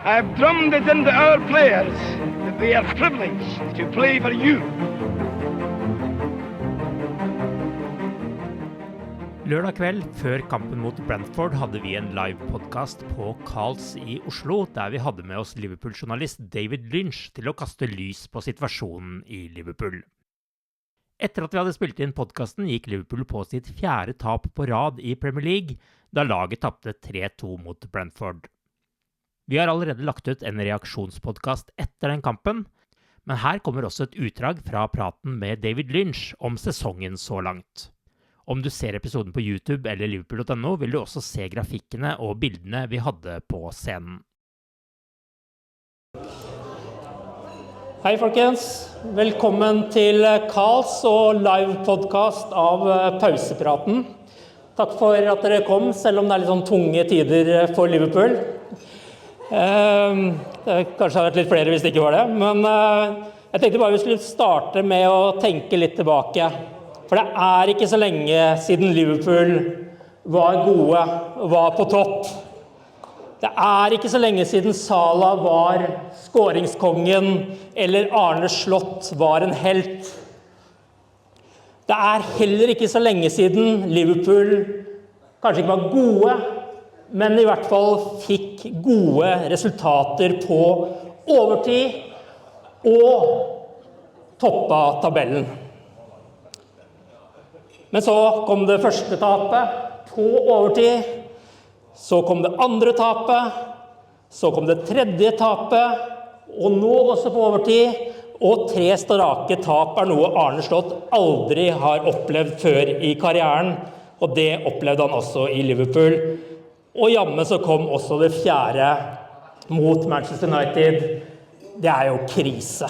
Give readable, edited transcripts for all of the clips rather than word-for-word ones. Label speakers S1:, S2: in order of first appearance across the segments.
S1: I've drummed it into our players that they are privileged to play for you.
S2: Lørdag kveld, før kampen mot Brentford, hadde vi en live-podcast på Kerkez i Oslo, der vi hadde med oss Liverpool-journalist David Lynch til å kaste lys på situasjonen i Liverpool. Etter at vi hadde spilt inn podcasten, gikk Liverpool på sitt 4. tap på rad i Premier League, da laget tapte 3-2 mot Brentford. Vi har allerede lagt ut en reaksjonspodcast etter den kampen, men her kommer også et utdrag fra praten med David Lynch om sesongen så langt. Om du ser episoden på YouTube eller liverpool.no, vil du også se grafikkene og bildene vi hadde på scenen. Hei folkens, velkommen til Kerkez og live-podcast av pausepraten. Takk for at dere kom, selv om det litt sånn tunge tider for Liverpool. Det kanskje hadde vært litt flere hvis det ikke var det, men jeg tenkte bare vi skulle starte med å tenke litt tilbake. For det ikke så lenge siden Liverpool var gode og var på topp. Det ikke så lenge siden Salah var skåringskongen eller Arne Slot var en helt. Det heller ikke så lenge siden Liverpool kanskje ikke var gode, men i hvert fall fikk gode resultater på overtid og toppa tabellen. Men så kom det første tapet på overtid, så kom det andre tapet, så kom det tredje tapet, og nå også på overtid, og 3 strake tap noe Arne Slot aldri har opplevd før i karrieren, og det opplevde han også i Liverpool. Og jammen så kom også det 4. mot Manchester United. Det jo krise.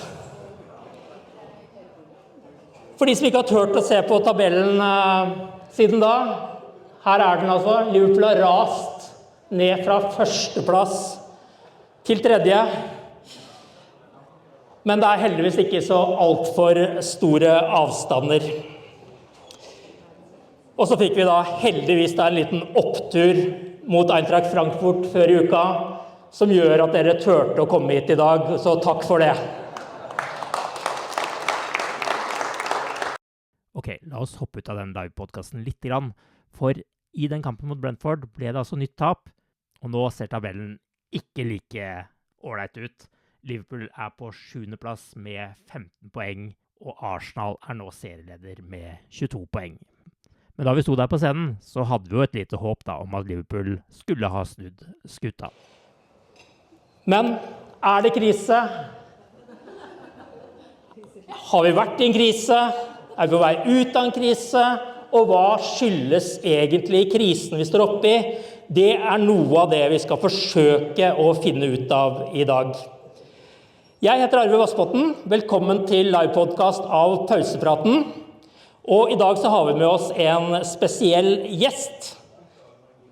S2: For de som ikke har tørt å se på tabellen siden da, her den altså. Liverpool har rast ned fra 1. plass til 3. Men det heldigvis ikke så alt for store avstander. Og så fikk vi da heldigvis en liten opptur mot Eintracht Frankfurt før i uka, som gjør at dere tørte å komme hit i dag, så takk for det. Ok, la oss hoppe ut av den live-podcasten litt grann, for i den kampen mot Brentford ble det altså nytt tap, og nå ser tabellen ikke like ålreit ut. Liverpool på 7. plass med 15 poeng, og Arsenal nå serieleder med 22 poeng. Men da vi sto der på scenen, så hadde vi jo et lite håp da, om at Liverpool skulle ha snudd skuta. Men det krise? Har vi vært i en krise? Vi på vei ut av en krise, og hva skyldes egentlig krisen vi står oppi? Det noe av det vi skal forsøke å finne ut av i dag. Jeg heter Arve Vassbotten, velkommen til live-podcast av Pausepraten. Og i dag så har vi med oss en spesiell gjest.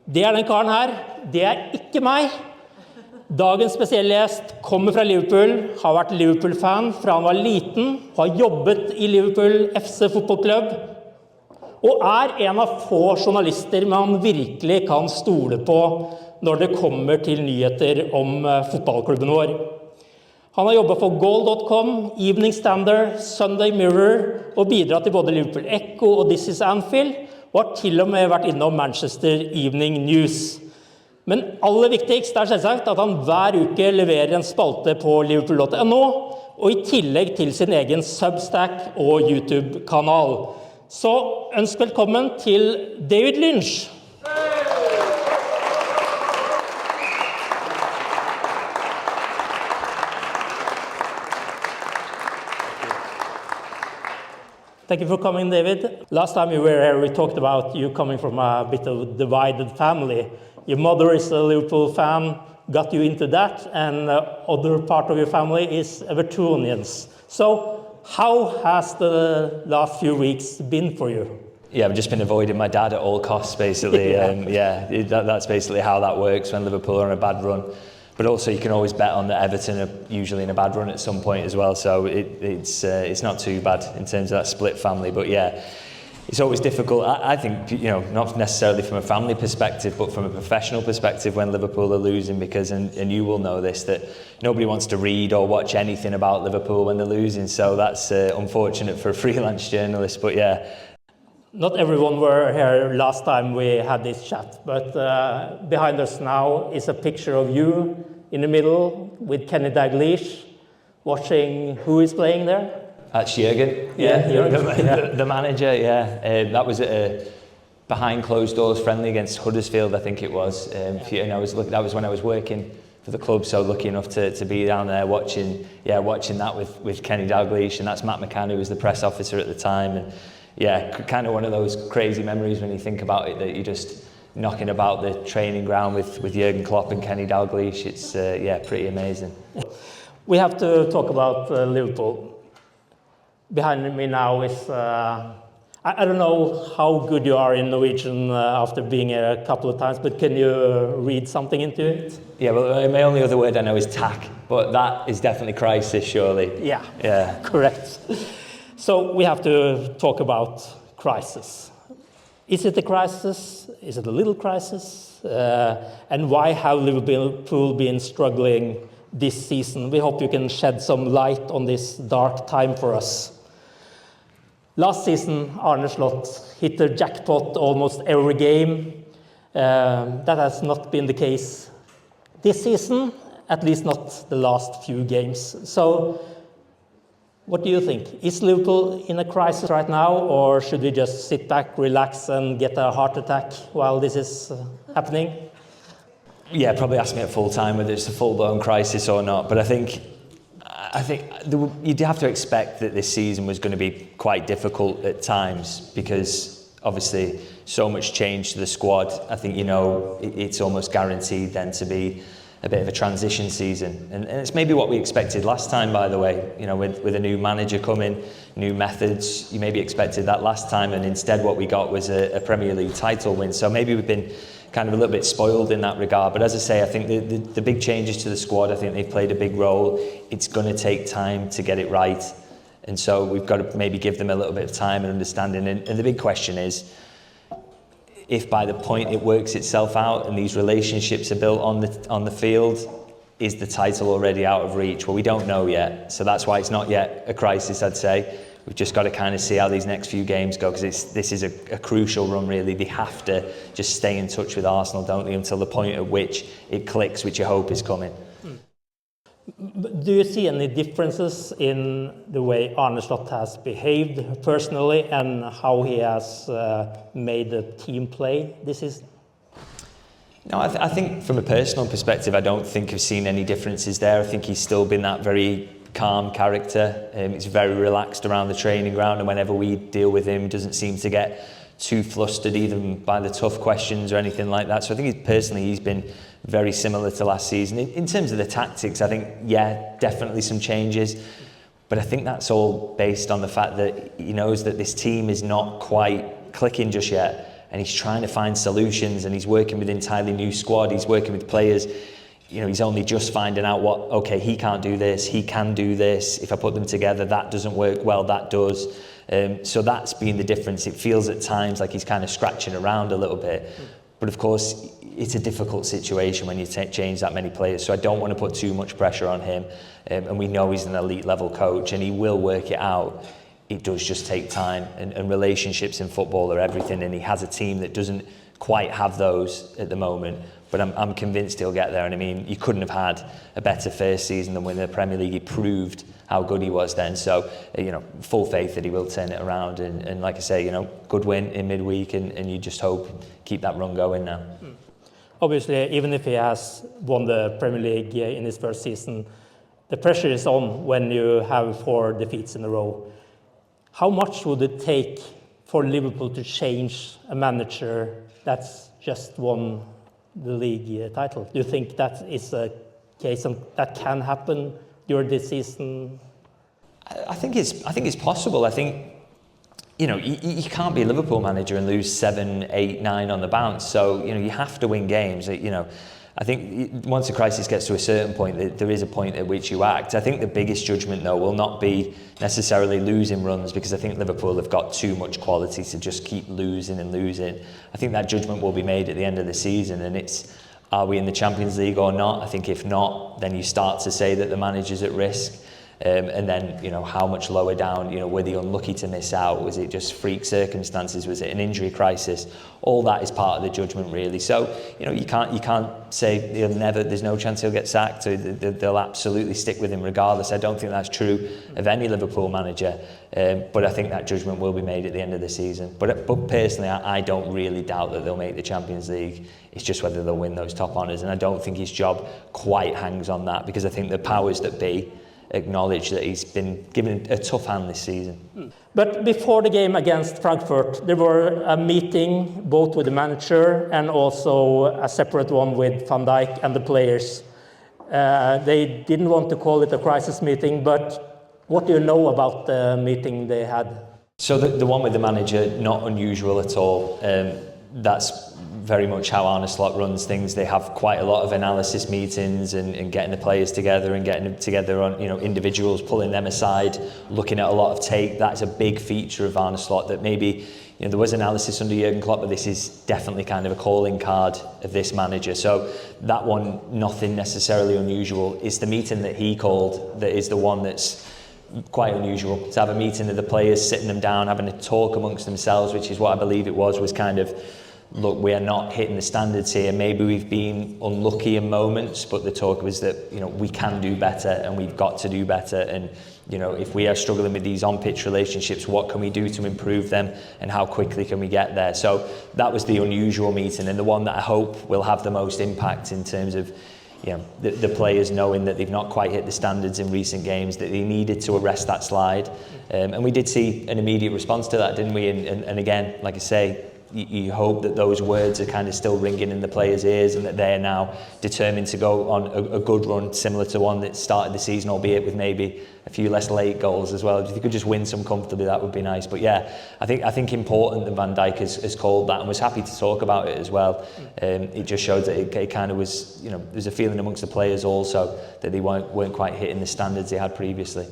S2: Det den karen her, det ikke meg. Dagens spesielle gjest kommer fra Liverpool, har vært Liverpool-fan fra han var liten, har jobbet i Liverpool FC fotballklubb, og en av få journalister man virkelig kan stole på når det kommer til nyheter om fotballklubben vår. Han har jobbet for goal.com, Evening Standard, Sunday Mirror, og bidratt til både Liverpool Echo og This is Anfield, og har til og med vært innom Manchester Evening News. Men aller viktigst selvsagt at han hver uke leverer en spalte på liverpool.no, og i tillegg til sin egen Substack og YouTube-kanal. Så ønsk velkommen til David Lynch. Thank you for coming, David. Last time you were here, we talked about you coming from a bit of a divided family. Your mother is a Liverpool fan, got you into that, and other part of your family is Evertonians. So how has the last few weeks been for you?
S3: Yeah, I've just been avoiding my dad at all costs, basically. That's basically how that works when Liverpool are on a bad run. But also you can always bet on that Everton are usually in a bad run at some point as well, so it's not too bad in terms of that split family. But yeah, It's always difficult. I think, not necessarily from a family perspective, but from a professional perspective when Liverpool are losing, because, and you will know this, that nobody wants to read or watch anything about Liverpool when they're losing. So that's unfortunate for a freelance journalist, but yeah.
S2: Not everyone were here last time we had this chat, but behind us now is a picture of you in the middle with Kenny Dalglish watching who is playing there.
S3: That's Jürgen, the manager, yeah. That was at a behind closed doors friendly against Huddersfield, I think it was. That was when I was working for the club, so lucky enough to be down there watching that with Kenny Dalglish, and that's Matt McCann, who was the press officer at the time. And yeah, kind of one of those crazy memories when you think about it, that you're just knocking about the training ground with Jürgen Klopp and Kenny Dalglish. It's pretty amazing.
S2: We have to talk about Liverpool. Behind me now is, I don't know how good you are in Norwegian after being here a couple of times, but can you read something into it?
S3: Yeah, well, my only other word I know is tack, but that is definitely crisis, surely.
S2: Yeah, correct. So we have to talk about crisis. Is it a crisis? Is it a little crisis? And why have Liverpool been struggling this season? We hope you can shed some light on this dark time for us. Last season, Arne Slot hit the jackpot almost every game. That has not been the case this season, at least not the last few games. So, what do you think? Is Liverpool in a crisis right now, or should we just sit back, relax, and get a heart attack while this is happening?
S3: Yeah, probably ask me at full time whether it's a full-blown crisis or not. But I think you'd have to expect that this season was going to be quite difficult at times, because obviously so much change to the squad. I think it's almost guaranteed then to be a bit of a transition season, and it's maybe what we expected last time, by the way. With a new manager coming, new methods, you maybe expected that last time, and instead what we got was a Premier League title win. So maybe we've been kind of a little bit spoiled in that regard. But as I say, I think the big changes to the squad, I think they've played a big role. It's going to take time to get it right, and so we've got to maybe give them a little bit of time and understanding. And the big question is, if by the point it works itself out and these relationships are built on the field, is the title already out of reach? Well, we don't know yet, so that's why it's not yet a crisis, I'd say. We've just got to kind of see how these next few games go, because this is a crucial run, really. They have to just stay in touch with Arsenal, don't they, until the point at which it clicks, which you hope is coming.
S2: Do you see any differences in the way Arne Slot has behaved personally and how he has made the team play this season?
S3: No, I think from a personal perspective, I don't think I've seen any differences there. I think he's still been that very calm character. He's very relaxed around the training ground, and whenever we deal with him, doesn't seem to get too flustered even by the tough questions or anything like that. So I think he's been very similar to last season. In terms of the tactics, I think, definitely some changes. But I think that's all based on the fact that he knows that this team is not quite clicking just yet. And he's trying to find solutions, and he's working with an entirely new squad. He's working with players. He's only just finding out he can't do this, he can do this. If I put them together, that doesn't work well, that does. So that's been the difference. It feels at times like he's kind of scratching around a little bit. But of course, it's a difficult situation when you change that many players. So I don't want to put too much pressure on him. And we know he's an elite level coach, and he will work it out. It does just take time, and relationships in football are everything. And he has a team that doesn't quite have those at the moment. But I'm convinced he'll get there. And I mean, you couldn't have had a better first season than winning the Premier League. He proved how good he was then. So, full faith that he will turn it around. And like I say, good win in midweek, and you just hope keep that run going now.
S2: Obviously, even if he has won the Premier League in his first season, the pressure is on when you have 4 defeats in a row. How much would it take for Liverpool to change a manager that's just won the league title? Do you think that is a case that can happen during this season?
S3: I think it's possible. I think you can't be a Liverpool manager and lose 7, 8, 9 on the bounce. So you have to win games. I think once a crisis gets to a certain point, there is a point at which you act. I think the biggest judgment, though, will not be necessarily losing runs, because I think Liverpool have got too much quality to just keep losing and losing. I think that judgment will be made at the end of the season, and it's, are we in the Champions League or not? I think if not, then you start to say that the manager's at risk. And then, you know, how much lower down, you know, were they unlucky to miss out? Was it just freak circumstances? Was it an injury crisis? All that is part of the judgment, really. So, you know, you can't say there's no chance he'll get sacked, or they'll absolutely stick with him regardless. I don't think that's true of any Liverpool manager. But I think that judgment will be made at the end of the season. But personally, I don't really doubt that they'll make the Champions League. It's just whether they'll win those top honours. And I don't think his job quite hangs on that, because I think the powers that be acknowledge that he's been given a tough hand this season.
S2: But before the game against Frankfurt, there were a meeting both with the manager and also a separate one with Van Dijk and the players. They didn't want to call it a crisis meeting, but what do you know about the meeting they had?
S3: So the one with the manager, not unusual at all. That's very much how Arne Slot runs things. They have quite a lot of analysis meetings and getting the players together and getting them together on, you know, individuals, pulling them aside, looking at a lot of tape. That's a big feature of Arne Slot, that maybe, you know, there was analysis under Jurgen Klopp, but this is definitely kind of a calling card of this manager. So that one, nothing necessarily unusual. It's the meeting that he called that is the one that's quite unusual. To have a meeting of the players, sitting them down, having a talk amongst themselves, which is what I believe it was kind of, look, we are not hitting the standards here. Maybe we've been unlucky in moments, but the talk was that, you know, we can do better and we've got to do better. And, you know, if we are struggling with these on-pitch relationships, what can we do to improve them and how quickly can we get there? So that was the unusual meeting, and the one that I hope will have the most impact in terms of, you know, the players knowing that they've not quite hit the standards in recent games, that they needed to arrest that slide. And we did see an immediate response to that, didn't we? And again, like I say, you hope that those words are kind of still ringing in the players' ears, and that they're now determined to go on a good run, similar to one that started the season, albeit with maybe a few less late goals as well. If you could just win some comfortably, that would be nice. But yeah, I think important that Van Dijk has called that and was happy to talk about it as well. It just showed that it kind of was, you know, there's a feeling amongst the players also that they weren't quite hitting the standards they had previously.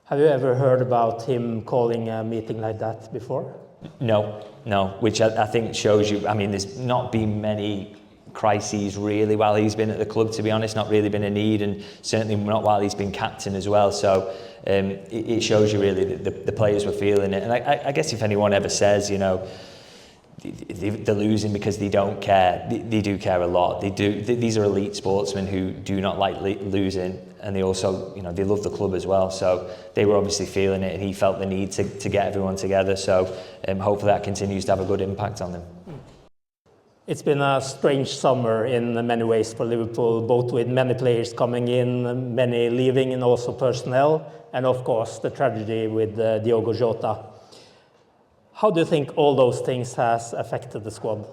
S2: Have you ever heard about him calling a meeting like that before? No, which I think shows you, I mean, there's not been many crises really while he's been at the club, to be honest, not really been a need, and certainly not while he's been captain as well. So it shows you really that the players were feeling it. And I guess if anyone ever says, you know, they're losing because they don't care, they do care a lot. They do. These are elite sportsmen who do not like losing, and they also, you know, they love the club as well. So they were obviously feeling it, and he felt the need to get everyone together. So hopefully that continues to have a good impact on them. It's been a strange summer in many ways for Liverpool, both with many players coming in, many leaving, and also personnel, and of course the tragedy with Diogo Jota. How do you think all those things has affected the squad?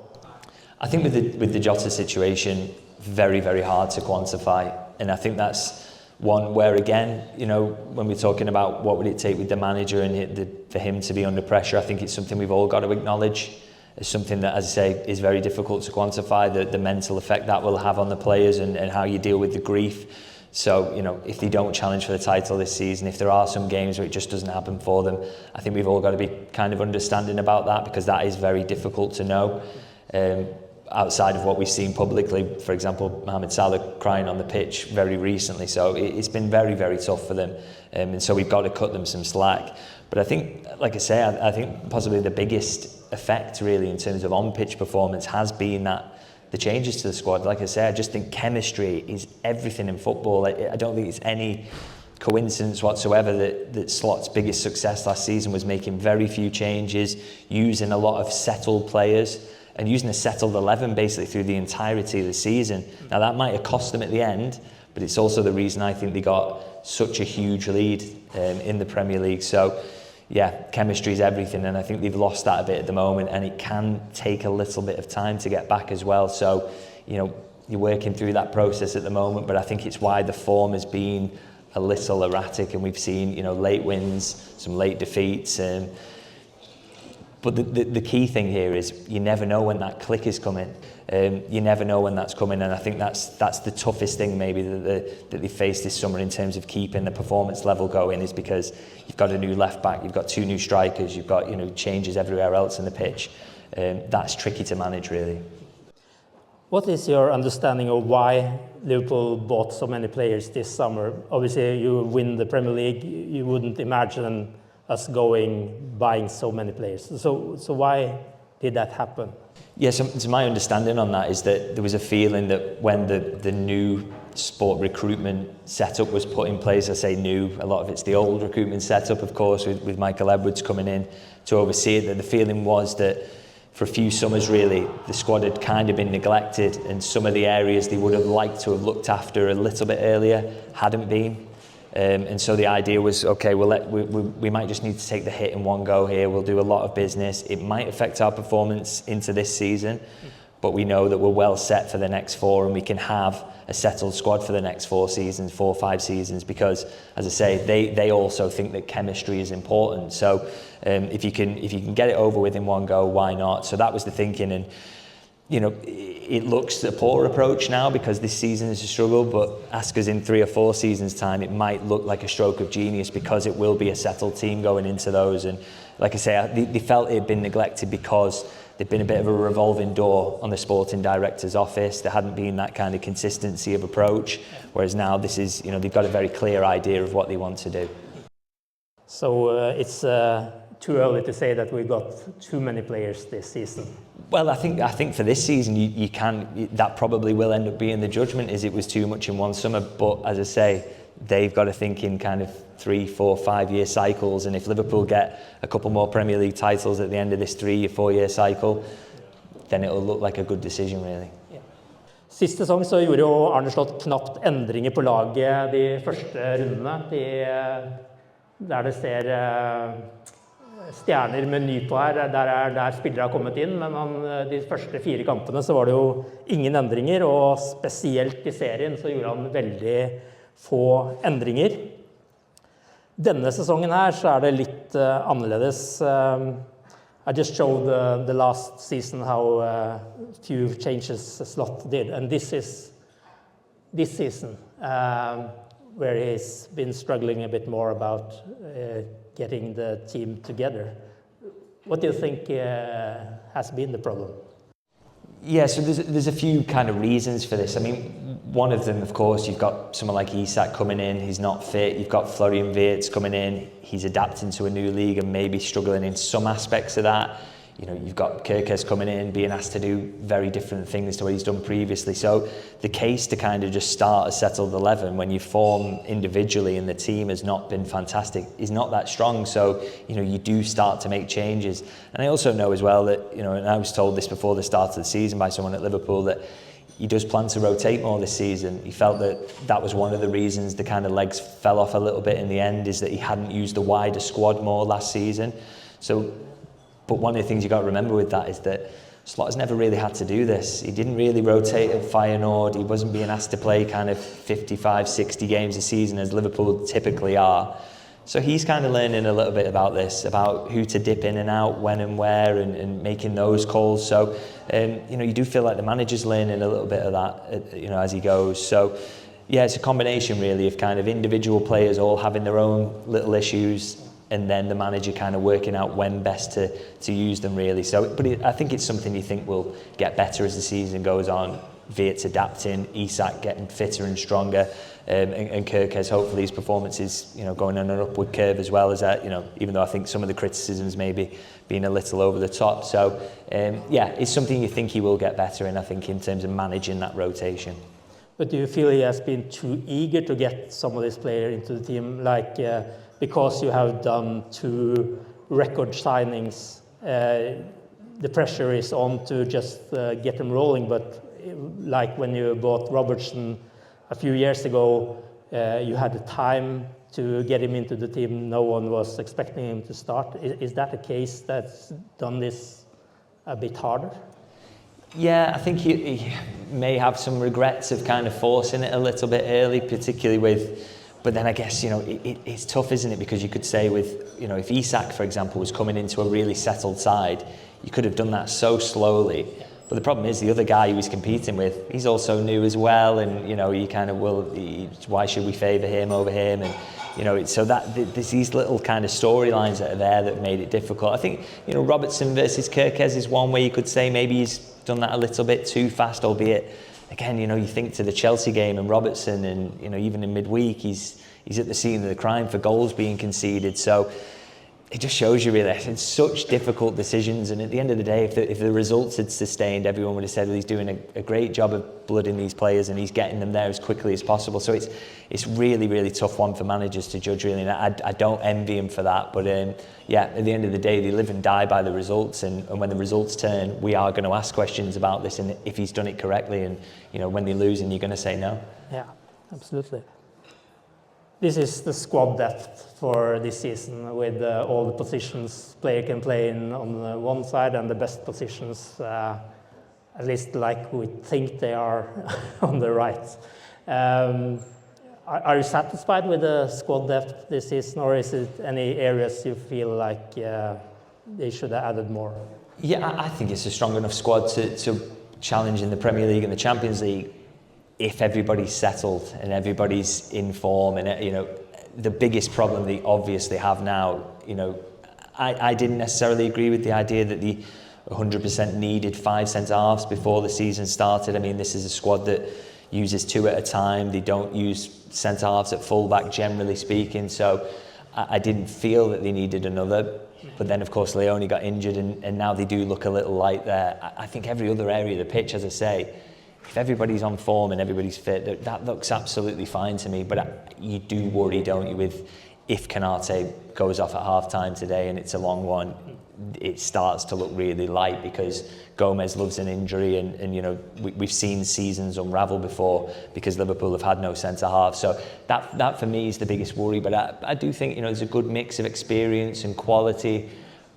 S3: I think with the Jota situation, very, very hard to quantify. And I think that's one where, again, you know, when we're talking about what would it take with the manager and for him to be under pressure, I think it's something we've all got to acknowledge. It's something that, as I say, is very difficult to quantify, the mental effect that will have on the players and how you deal with the grief. So, you know, if they don't challenge for the title this season, if there are some games where it just doesn't happen for them, I think we've all got to be kind of understanding about that, because that is very difficult to know. Outside of what we've seen publicly, for example, Mohamed Salah crying on the pitch very recently. So it's been very, very tough for them. And so we've got to cut them some slack. But I think, like I say, I think possibly the biggest effect really in terms of on-pitch performance has been that the changes to the squad. Like I say, I just think chemistry is everything in football. I don't think it's any coincidence whatsoever that Slot's biggest success last season was making very few changes, using a lot of settled players, and using a settled 11 basically through the entirety of the season. Now that might have cost them at the end, but it's also the reason I think they got such a huge lead in the Premier League. So yeah, chemistry is everything, and I think they've lost that a bit at the moment, and it can take a little bit of time to get back as well. So, you know, you're working through that process at the moment, but I think it's why the form has been a little erratic, and we've seen, you know, late wins, some late defeats, and But the key thing here is you never know when that click is coming. You never know when that's coming, and I think that's the toughest thing maybe that they face this summer in terms of keeping the performance level going, is because you've got a new left back, you've got 2 new strikers, you've got changes everywhere else in the pitch. That's tricky to manage, really.
S2: What is your understanding of why Liverpool bought so many players this summer? Obviously, you win the Premier League, you wouldn't imagine us buying so many players. So why did that happen?
S3: Yeah, so my understanding on that is that there was a feeling that when the new sport recruitment setup was put in place, I say new, a lot of it's the old recruitment setup, of course, with Michael Edwards coming in to oversee it, that the feeling was that for a few summers really, the squad had kind of been neglected, and some of the areas they would have liked to have looked after a little bit earlier hadn't been. And so the idea was, okay, we might just need to take the hit in one go here. We'll do a lot of business. It might affect our performance into this season, but we know that we're well set for the next 4, and we can have a settled squad for the next 4 or 5 seasons, because, as I say, they also think that chemistry is important. So if you can get it over with in one go, why not? So that was the thinking, and it looks a poor approach now because this season is a struggle, but ask us in 3 or 4 seasons' time, it might look like a stroke of genius, because it will be a settled team going into those. And like I say, they felt it had been neglected because there'd been a bit of a revolving door on the sporting director's office. There hadn't been that kind of consistency of approach, whereas now this is, they've got a very clear idea of what they want to do.
S2: So it's too early to say that we got too many players this season.
S3: Well, I think for this season you can. That probably will end up being the judgment, is it was too much in one summer. But as I say, they've got to think in kind of 3, 4, 5 year cycles. And if Liverpool get a couple more Premier League titles at the end of this 3 or 4 year cycle, then it'll look like a good decision, really.
S2: Sist sesong så gjorde jo Arne Slot knapt endringer på laget de første rundene. Der det ser stjerner med ny på her, der spillere har kommet inn, men de første 4 kampene så var det jo ingen endringer, og spesielt i serien så gjorde han veldig få endringer. Denne sesongen her så det litt annerledes. I just showed the last season how few changes Slot did, and this season where he's been struggling a bit more about getting the team together. What do you think has been the problem?
S3: Yeah, so there's a few kind of reasons for this. I mean, one of them, of course, you've got someone like Isak coming in, he's not fit. You've got Florian Wirtz coming in, he's adapting to a new league and maybe struggling in some aspects of that. You've got Kerkez coming in, being asked to do very different things to what he's done previously. So the case to kind of just start a settled 11 when you form individually and the team has not been fantastic is not that strong. So, you do start to make changes. And I also know as well that, and I was told this before the start of the season by someone at Liverpool, that he does plan to rotate more this season. He felt that was one of the reasons the kind of legs fell off a little bit in the end, is that he hadn't used the wider squad more last season. But one of the things you've got to remember with that is that Slot has never really had to do this. He didn't really rotate at Feyenoord. He wasn't being asked to play kind of 55, 60 games a season as Liverpool typically are. So he's kind of learning a little bit about this, about who to dip in and out, when and where, and making those calls. So, you do feel like the manager's learning a little bit of that, as he goes. So, yeah, it's a combination really of kind of individual players all having their own little issues, and then the manager kind of working out when best to use them, really. So, but I think it's something you think will get better as the season goes on. Wirtz adapting, Isak getting fitter and stronger, and Kerkez, hopefully his performance is going on an upward curve as well as that. Even though I think some of the criticisms maybe being a little over the top. So, it's something you think he will get better in, I think, in terms of managing that rotation.
S2: But do you feel he has been too eager to get some of these players into the team, because you have done 2 record signings, the pressure is on to just get them rolling, but like when you bought Robertson a few years ago, you had the time to get him into the team, no one was expecting him to start. Is that a case that's done this a bit harder?
S3: Yeah, I think he may have some regrets of kind of forcing it a little bit early, particularly with But then I guess, it's tough, isn't it? Because you could say with, if Isak, for example, was coming into a really settled side, you could have done that so slowly. But the problem is the other guy he was competing with, he's also new as well, and you kind of why should we favour him over him? And so that there's these little kind of storylines that are there that made it difficult. I think Robertson versus Kerkez is one where you could say maybe he's done that a little bit too fast, albeit again you think to the Chelsea game and Robertson, and even in midweek he's at the scene of the crime for goals being conceded. So it just shows you really it's such difficult decisions, and at the end of the day, if the results had sustained, everyone would have said, well, he's doing a great job of blooding these players and he's getting them there as quickly as possible. So it's really, really tough one for managers to judge, really, and I don't envy him for that. But at the end of the day, they live and die by the results, and when the results turn, we are going to ask questions about this and if he's done it correctly, and when they lose, and you're going to say no.
S2: Yeah, absolutely. This is the squad depth for this season, with all the positions player can play in on the one side and the best positions, at least like we think they are, on the right. Are you satisfied with the squad depth this season, or is it any areas you feel like they should have added more?
S3: Yeah, I think it's a strong enough squad to challenge in the Premier League and the Champions League, if everybody's settled and everybody's in form. And the biggest problem they obviously have now, I didn't necessarily agree with the idea that the 100% needed 5 centre-halves before the season started. I mean, this is a squad that uses 2 at a time. They don't use centre-halves at full-back, generally speaking, so I didn't feel that they needed another. But then, of course, Leone got injured, and now they do look a little light there. I think every other area of the pitch, as I say, if everybody's on form and everybody's fit, that looks absolutely fine to me. But you do worry, don't you, with if Canate goes off at half-time today and it's a long one, it starts to look really light, because Gomez loves an injury, and we've seen seasons unravel before because Liverpool have had no centre-half. So that for me is the biggest worry. But I do think there's a good mix of experience and quality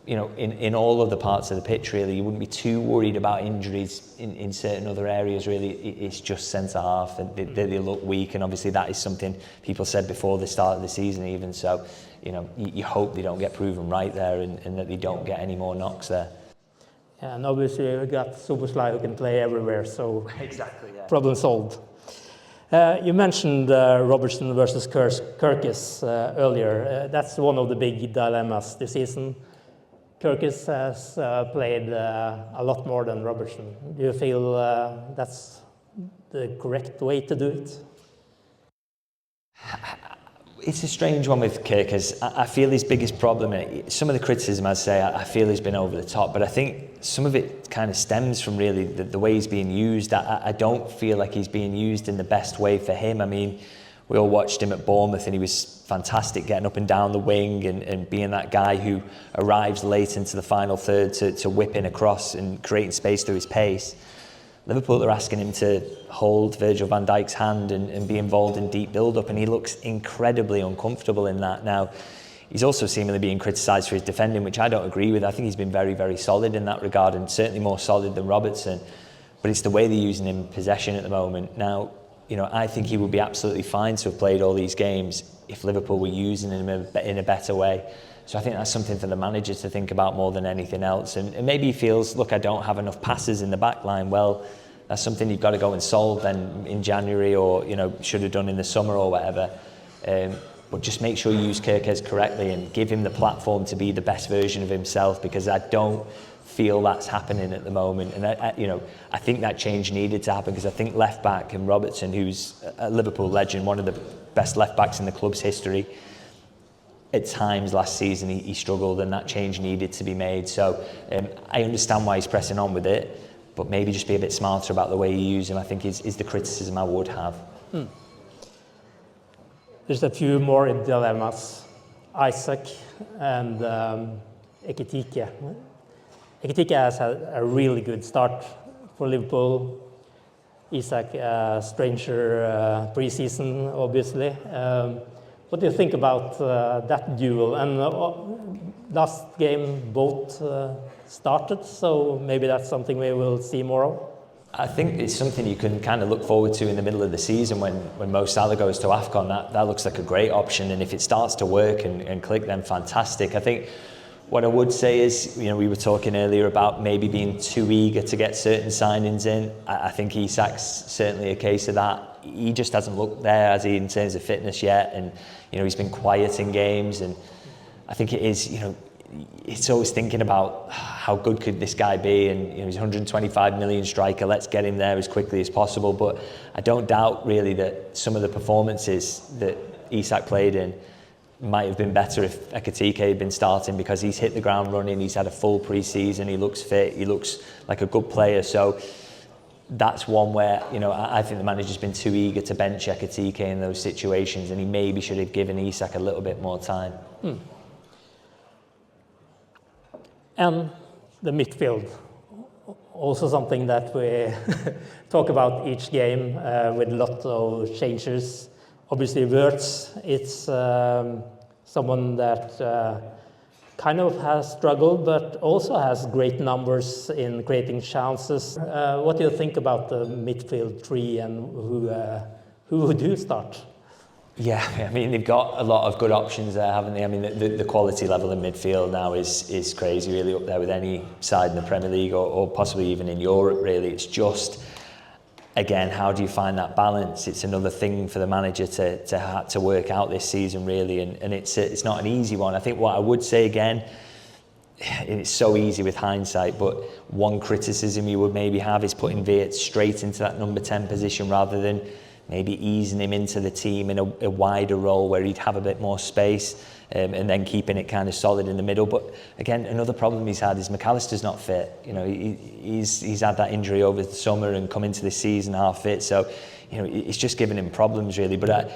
S3: in all of the parts of the pitch, really. You wouldn't be too worried about injuries in certain other areas, really. It's just centre-half, and they look weak, and obviously that is something people said before the start of the season even. So, you hope they don't get proven right there, and that they don't get any more knocks there.
S2: Yeah, and obviously we got Szoboszlai who can play everywhere, so
S3: exactly, yeah.
S2: Problem solved. You mentioned Robertson versus Kerkez earlier. That's one of the big dilemmas this season. Kerkez has played a lot more than Robertson. Do you feel that's the correct way to do it?
S3: It's a strange one with Kerkez. I feel his biggest problem, some of the criticism I say, I feel has been over the top, but I think some of it kind of stems from really the way he's being used. I don't feel like he's being used in the best way for him. I mean, we all watched him at Bournemouth, and he was fantastic getting up and down the wing and being that guy who arrives late into the final third to whip in across and creating space through his pace. Liverpool are asking him to hold Virgil van Dijk's hand and be involved in deep build-up, and he looks incredibly uncomfortable in that. Now, he's also seemingly being criticised for his defending, which I don't agree with. I think he's been very, very solid in that regard, and certainly more solid than Robertson. But it's the way they're using him in possession at the moment. Now, I think he would be absolutely fine to have played all these games if Liverpool were using him in a better way. So I think that's something for the manager to think about more than anything else. And maybe he feels, look, I don't have enough passes in the back line. Well, that's something you've got to go and solve then in January, or should have done in the summer or whatever. But just make sure you use Kerkez correctly and give him the platform to be the best version of himself, because I don't feel that's happening at the moment. And I think that change needed to happen, because I think left back and Robertson, who's a Liverpool legend, one of the best left backs in the club's history, at times last season he struggled, and that change needed to be made. So I understand why he's pressing on with it, but maybe just be a bit smarter about the way you use him, I think is the criticism I would have.
S2: There's a few more dilemmas. Isak and Ekitike. Ekitike has had a really good start for Liverpool. Isak, stranger pre-season, obviously. What do you think about that duel? And last game both started, so maybe that's something we will see more of.
S3: I think it's something you can kind of look forward to in the middle of the season when Mo Salah goes to AFCON. That looks like a great option, and if it starts to work and click, then fantastic. I think what I would say is, you know, we were talking earlier about maybe being too eager to get certain signings in. I think Isak's certainly a case of that. He just hasn't looked there, has he, in terms of fitness yet, and you know, he's been quiet in games, and I think it is, you know, it's always thinking about how good could this guy be, and you know, he's 125 million striker, let's get him there as quickly as possible. But I don't doubt really that some of the performances that Isak played in might have been better if Ekitike had been starting, because he's hit the ground running, he's had a full pre-season, he looks fit, he looks like a good player. So that's one where, you know, I think the manager's been too eager to bench Ekitike in those situations, and he maybe should have given Isak a little bit more time.
S2: And the midfield, also something that we talk about each game with a lot of changes. Obviously, Wirtz, it's someone that kind of has struggled, but also has great numbers in creating chances. What do you think about the midfield three, and who would you start?
S3: Yeah, I mean, they've got a lot of good options there, haven't they? I mean, the quality level in midfield now is crazy, really up there with any side in the Premier League or possibly even in Europe, really. It's just, again, how do you find that balance? It's another thing for the manager to work out this season, really, and it's not an easy one. I think what I would say, again, it's so easy with hindsight, but one criticism you would maybe have is putting Wirtz straight into that number 10 position rather than maybe easing him into the team in a wider role where he'd have a bit more space, and then keeping it kind of solid in the middle. But again, another problem he's had is McAllister's not fit. You know, he's had that injury over the summer and come into this season half fit, so you know, it's just given him problems, really. But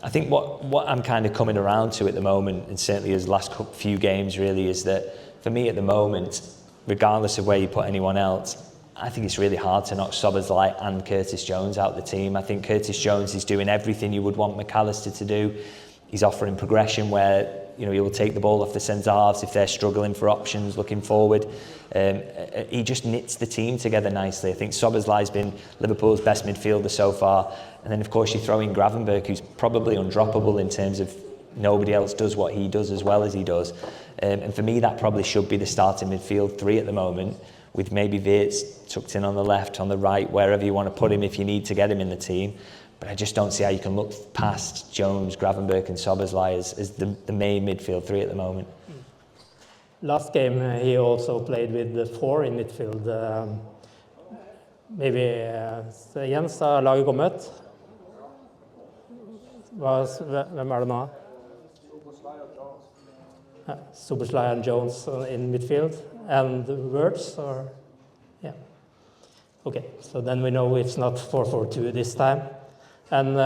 S3: I think what I'm kind of coming around to at the moment, and certainly as the last few games really, is that for me at the moment, regardless of where you put anyone else, I think it's really hard to knock Szoboszlai and Curtis Jones out the team. I think Curtis Jones is doing everything you would want McAllister to do. He's offering progression where, you know, he will take the ball off the centre halves if they're struggling for options looking forward. He just knits the team together nicely. I think Szoboszlai's been Liverpool's best midfielder so far. And then, of course, you throw in Gravenberch, who's probably undroppable in terms of nobody else does what he does as well as he does. And for me, that probably should be the starting midfield three at the moment, with maybe Wirtz tucked in on the left, on the right, wherever you want to put him if you need to get him in the team. But I just don't see how you can look past Jones, Gravenberch and Szoboszlai as the main midfield three at the moment.
S2: Last game he also played with the four in midfield. Maybe Jens har laget kommet. Hvem det nå? Szoboszlai and Jones in midfield, and Wirtz, or yeah. Okay, so then we know it's not 4-4-2 this time. And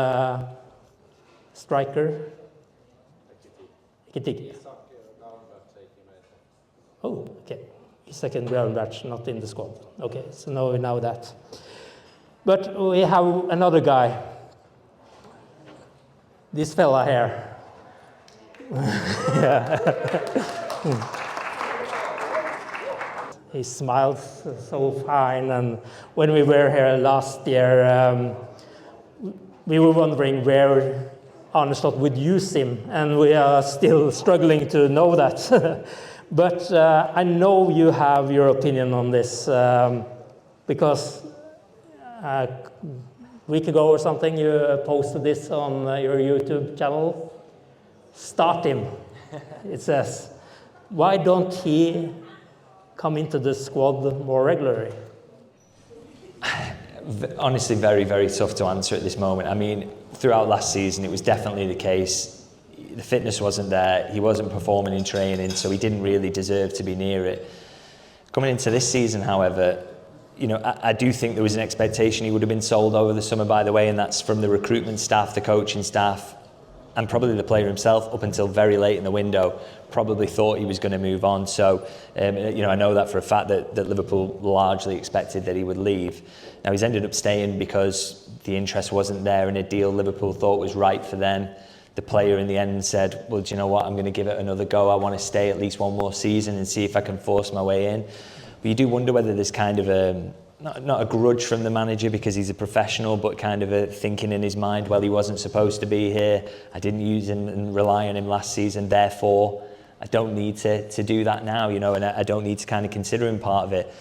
S2: striker. Ekitike. Oh, okay. Isak and Gravenberch not in the squad. Okay, so now we know that. But we have another guy. This fella here. He smiled so fine, and when we were here last year, we were wondering where Arne Slot would use him, and we are still struggling to know that. But I know you have your opinion on this, because a week ago or something you posted this on your YouTube channel. Start him, it says. Why don't he come into the squad more regularly?
S3: Honestly, very, very tough to answer at this moment. I mean, throughout last season, it was definitely the case. The fitness wasn't there. He wasn't performing in training, so he didn't really deserve to be near it. Coming into this season, however, you know, I do think there was an expectation he would have been sold over the summer, by the way, and that's from the recruitment staff, the coaching staff, and probably the player himself up until very late in the window, probably thought he was going to move on. So, you know, I know that for a fact that Liverpool largely expected that he would leave. Now, he's ended up staying because the interest wasn't there in a deal Liverpool thought was right for them. The player in the end said, well, do you know what, I'm going to give it another go. I want to stay at least one more season and see if I can force my way in. But you do wonder whether there's kind of not a grudge from the manager because he's a professional, but kind of a thinking in his mind, well, he wasn't supposed to be here. I didn't use him and rely on him last season, therefore I don't need to do that now, you know, and I don't need to kind of consider him part of it.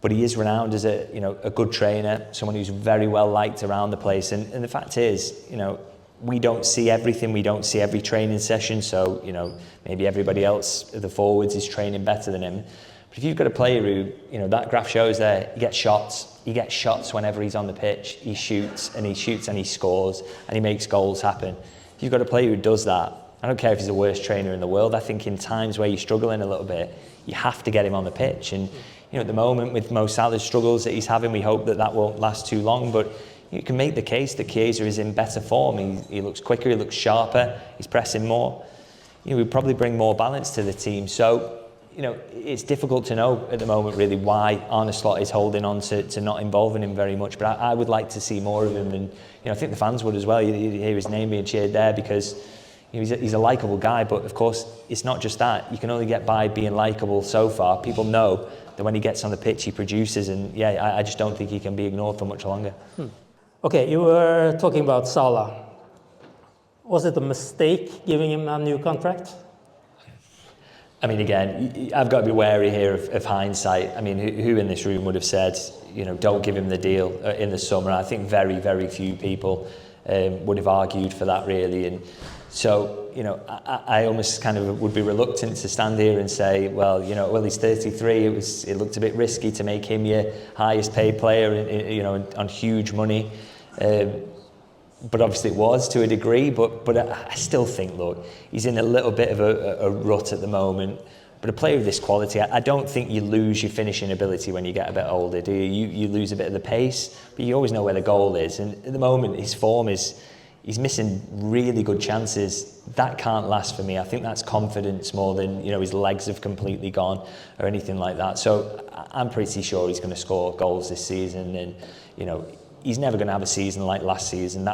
S3: But he is renowned as a good trainer, someone who's very well liked around the place. And the fact is, you know, we don't see everything, we don't see every training session, so, you know, maybe everybody else, the forwards, is training better than him. But if you've got a player who, you know, that graph shows there, he gets shots whenever he's on the pitch, he shoots and he scores and he makes goals happen. If you've got a player who does that, I don't care if he's the worst trainer in the world, I think in times where you're struggling a little bit, you have to get him on the pitch. And, you know, at the moment with Mo Salah's struggles that he's having, we hope that won't last too long, but you can make the case that Chiesa is in better form. He looks quicker, he looks sharper, he's pressing more. You know, we probably bring more balance to the team. So, you know, it's difficult to know at the moment really why Arne Slot is holding on to not involving him very much. But I would like to see more of him, and you know, I think the fans would as well. You hear his name being cheered there because you know, he's a likeable guy. But of course, it's not just that. You can only get by being likeable so far. People know that when he gets on the pitch, he produces, and yeah, I just don't think he can be ignored for much longer.
S2: Okay, you were talking about Salah. Was it a mistake giving him a new contract?
S3: I mean, again, I've got to be wary here of hindsight. I mean, who in this room would have said, you know, don't give him the deal in the summer? I think very, very few people would have argued for that, really. And so, you know, I almost kind of would be reluctant to stand here and say, well, you know, well, he's 33. It looked a bit risky to make him your highest paid player, you know, on huge money. But obviously it was to a degree, but I still think, look, he's in a little bit of a rut at the moment. But a player of this quality, I don't think you lose your finishing ability when you get a bit older, do you? You lose a bit of the pace, but you always know where the goal is. And at the moment, his form is, he's missing really good chances. That can't last for me. I think that's confidence more than, you know, his legs have completely gone or anything like that. So I'm pretty sure he's going to score goals this season, and, you know, he's never going to have a season like last season.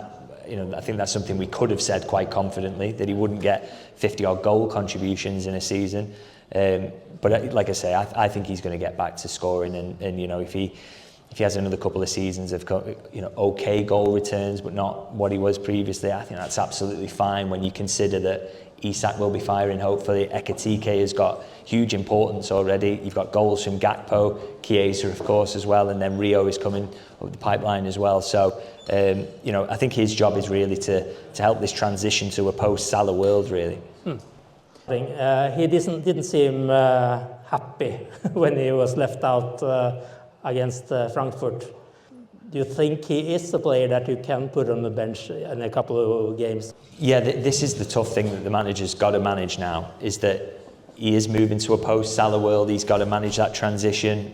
S3: You know, I think that's something we could have said quite confidently, that he wouldn't get 50-odd goal contributions in a season. But like I say, I think he's going to get back to scoring, and you know, if he has another couple of seasons of, you know, okay goal returns, but not what he was previously, I think that's absolutely fine when you consider that Isak will be firing, hopefully. Ekitike has got huge importance already. You've got goals from Gakpo, Chiesa, of course, as well, and then Rio is coming up the pipeline as well. So, you know, I think his job is really to help this transition to a post-Salah world, really.
S2: He didn't seem happy when he was left out against Frankfurt. Do you think he is a player that you can put on the bench in a couple of games? Yeah,
S3: this is the tough thing that the manager's got to manage now, is that he is moving to a post-Salah world. He's got to manage that transition,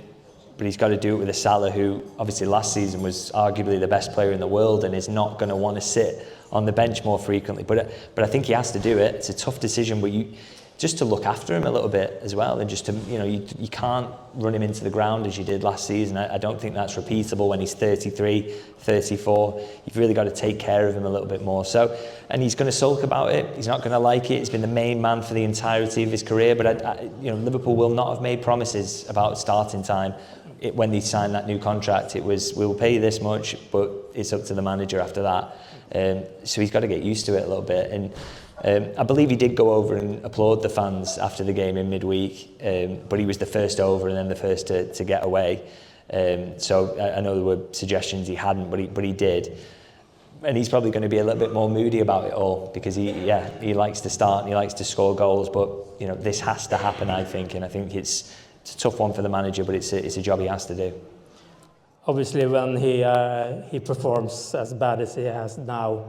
S3: but he's got to do it with a Salah who, obviously last season was arguably the best player in the world and is not going to want to sit on the bench more frequently. But I think he has to do it. It's a tough decision, but just to look after him a little bit as well, and just to, you know, you can't run him into the ground as you did last season. I don't think that's repeatable when he's 33, 34. You've really got to take care of him a little bit more. So, and he's going to sulk about it. He's not going to like it. He's been the main man for the entirety of his career. But you know, Liverpool will not have made promises about starting time. When they signed that new contract, it was, we'll pay you this much, but it's up to the manager after that. So he's got to get used to it a little bit. And I believe he did go over and applaud the fans after the game in midweek, but he was the first over and then the first to get away. So I know there were suggestions he hadn't, but he did. And he's probably going to be a little bit more moody about it all, because he likes to start and he likes to score goals, but you know, this has to happen, I think, and I think it's a tough one for the manager, but it's a job he has to do. Obviously, when he performs as bad as he has now,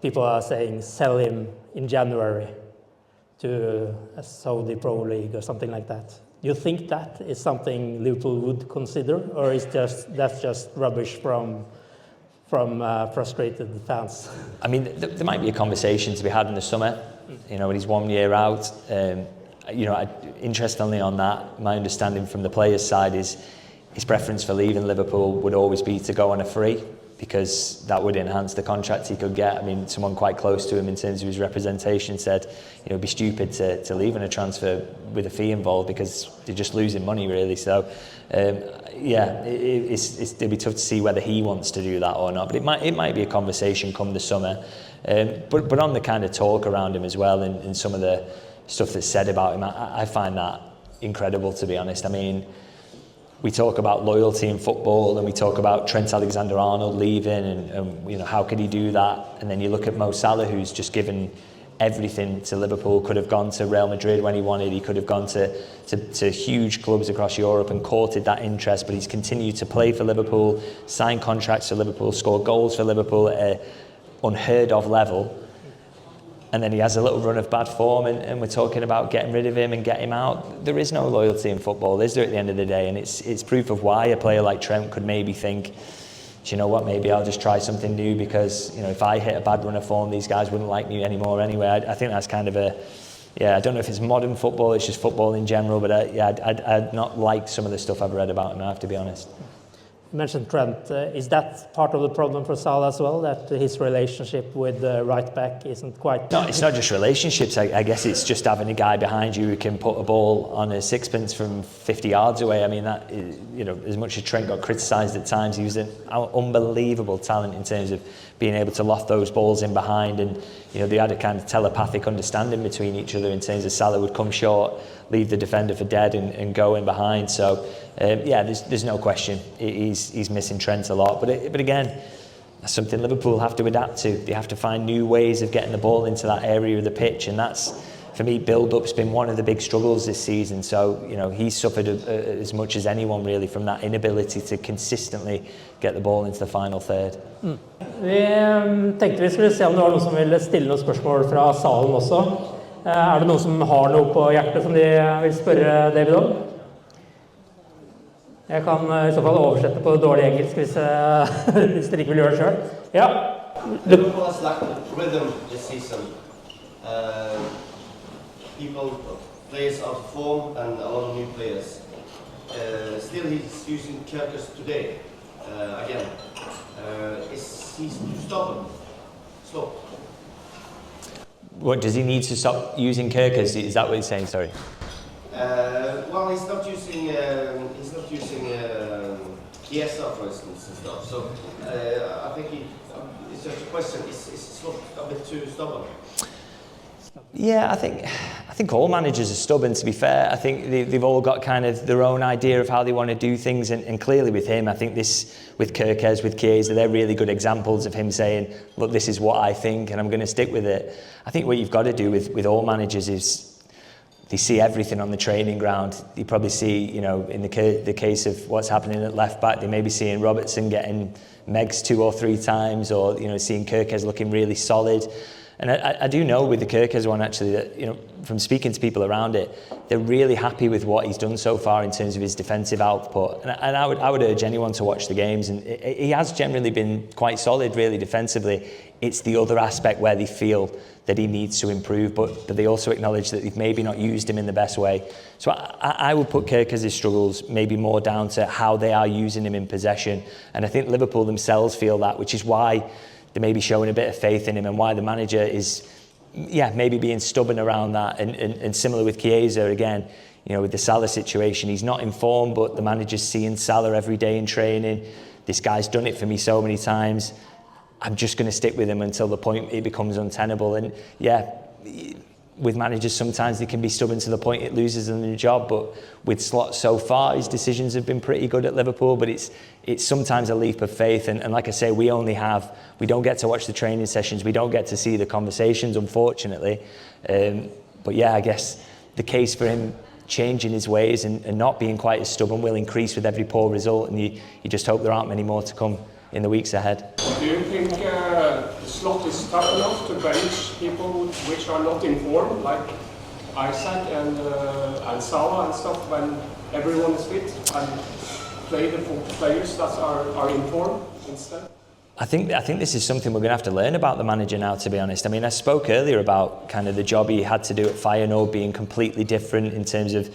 S3: people are saying sell him in January to a Saudi Pro League or something like that. Do you think that is something Liverpool would consider, or is that's just rubbish from frustrated fans? I mean, there might be a conversation to be had in the summer, you know, when he's 1 year out. You know, interestingly on that, my understanding from the players' side is his preference for leaving Liverpool would always be to go on a free. because that would enhance the contract he could get. I mean, someone quite close to him in terms of his representation said, it'd be stupid to leave on a transfer with a fee involved because they're just losing money really. So, it'd be tough to see whether he wants to do that or not. But it might be a conversation come the summer. But on the kind of talk around him as well, and some of the stuff that's said about him, I find that incredible, to be honest. I mean, we talk about loyalty in football, and we talk about Trent Alexander-Arnold leaving, and how could he do that? And then you look at Mo Salah, who's just given everything to Liverpool, could have gone to Real Madrid when he wanted, he could have gone to huge clubs across Europe and courted that interest, but he's continued to play for Liverpool, sign contracts for Liverpool, score goals for Liverpool at an unheard of level. And then he has a little run of bad form, and we're talking about getting rid of him and get him out. There is no loyalty in football, is there, at the end of the day? And it's proof of why a player like Trent could maybe think, do you know what, maybe I'll just try something new, because if I hit a bad run of form, these guys wouldn't like me anymore anyway. I think that's kind of I don't know if it's modern football, it's just football in general, but I'd not like some of the stuff I've read about him, I have to be honest.
S2: You mentioned Trent. Is that part of the problem for Salah as well, that his relationship with the right back isn't quite...
S3: No, it's not just relationships. I guess it's just having a guy behind you who can put a ball on a sixpence from 50 yards away. I mean, that, as much as Trent got criticised at times, he was an unbelievable talent in terms of being able to loft those balls in behind, and they had a kind of telepathic understanding between each other in terms of Salah would come short, leave the defender for dead and go in behind. So there's no question he's missing Trent a lot, but again, that's something Liverpool have to adapt to. They have to find new ways of getting the ball into that area of the pitch, and that's, for me, build-up's been one of the big struggles this season. So he's suffered as much as anyone really from that inability to consistently get the ball into the final third.
S2: Vi tenkte vi skulle se om det var noen som ville stille noen spørsmål fra salen også. Det noen som har noe på hjertet som de vil spørre David om? Jeg kan I så fall oversette på dårlig engelsk hvis dere ikke vil gjøre det selv. Ja.
S4: Liverpool has lacked rhythm this season. Players out of form and a lot of new players. Still he's using Kerkez today, again. Is he stubborn? Slow?
S3: What, does he need to stop using Kerkez? Is that what he's saying? Sorry.
S4: Well, he's not using Chiesa, for instance, and stuff. So I think it's just a question: is Slot a bit too stubborn?
S3: Yeah, I think all managers are stubborn, to be fair. I think they've all got kind of their own idea of how they want to do things, and clearly with him, I think this, with Kerkez, with Chiesa, they're really good examples of him saying, look, this is what I think and I'm going to stick with it. I think what you've got to do with all managers is they see everything on the training ground. You probably see, in the case of what's happening at left back, they may be seeing Robertson getting megs 2 or 3 times, or seeing Kerkez looking really solid. And I do know with the Kerkez one actually that, from speaking to people around it, they're really happy with what he's done so far in terms of his defensive output. And I would urge anyone to watch the games, and he has generally been quite solid really defensively. It's the other aspect where they feel that he needs to improve, but they also acknowledge that they've maybe not used him in the best way. So I would put Kerkez's struggles maybe more down to how they are using him in possession. And I think Liverpool themselves feel that, which is why they may be showing a bit of faith in him, and why the manager is, maybe being stubborn around that. And similar with Chiesa again, with the Salah situation, he's not in form, but the manager's seeing Salah every day in training. This guy's done it for me so many times. I'm just going to stick with him until the point it becomes untenable. And with managers, sometimes they can be stubborn to the point it loses them the job. But with Slot so far, his decisions have been pretty good at Liverpool. But it's sometimes a leap of faith. And like I say, we don't get to watch the training sessions. We don't get to see the conversations, unfortunately. But I guess the case for him changing his ways and not being quite as stubborn will increase with every poor result. And you just hope there aren't many more to come in the weeks ahead.
S5: Do you think Slot is tough enough to bench people which are not in form, like Isak and Salah and stuff, when everyone is fit, and play the players that are in form instead?
S3: I think this is something we're going to have to learn about the manager now, to be honest. I mean, I spoke earlier about kind of the job he had to do at Feyenoord being completely different in terms of,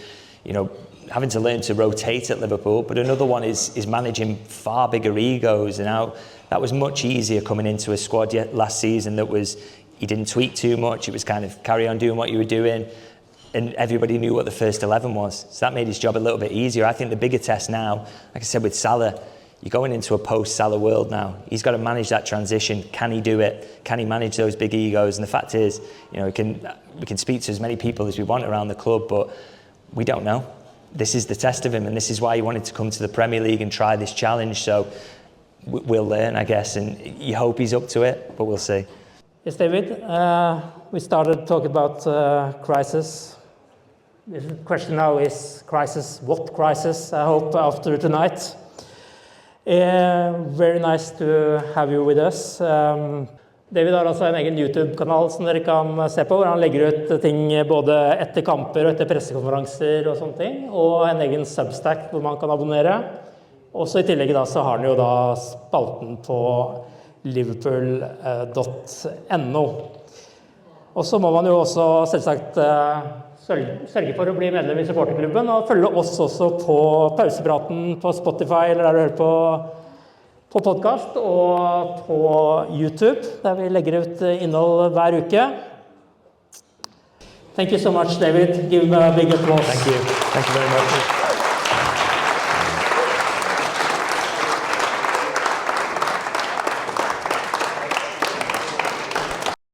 S3: having to learn to rotate at Liverpool, but another one is managing far bigger egos. And now that was much easier coming into a squad last season that was, you didn't tweak too much, it was kind of carry on doing what you were doing, and everybody knew what the first 11 was. So that made his job a little bit easier. I think the bigger test now, like I said with Salah, you're going into a post-Salah world now. He's got to manage that transition. Can he do it? Can he manage those big egos? And the fact is, you know, we can speak to as many people as we want around the club, but we don't know. This is the test of him, and this is why he wanted to come to the Premier League and try this challenge. So we'll learn, I guess, and you hope he's up to it, but we'll see.
S2: Yes, David, we started talking about crisis. The question now is crisis, what crisis, I hope, after tonight. Very nice to have you with us. David har altså en egen YouTube-kanal som dere kan se på, hvor han legger ut ting både etter kamper og etter pressekonferanser og sånne ting, og en egen Substack hvor man kan abonnere. Også i tillegg da, så har han jo da spalten på liverpool.no. Og så må man jo også selvsagt sørge for å bli medlem i supporterklubben og følge oss også på pausepraten på Spotify eller der du hører på podcast og på YouTube der vi legger ut innhold hver uke. Thank you so much, David. Give him a big applause.
S3: Thank you very much.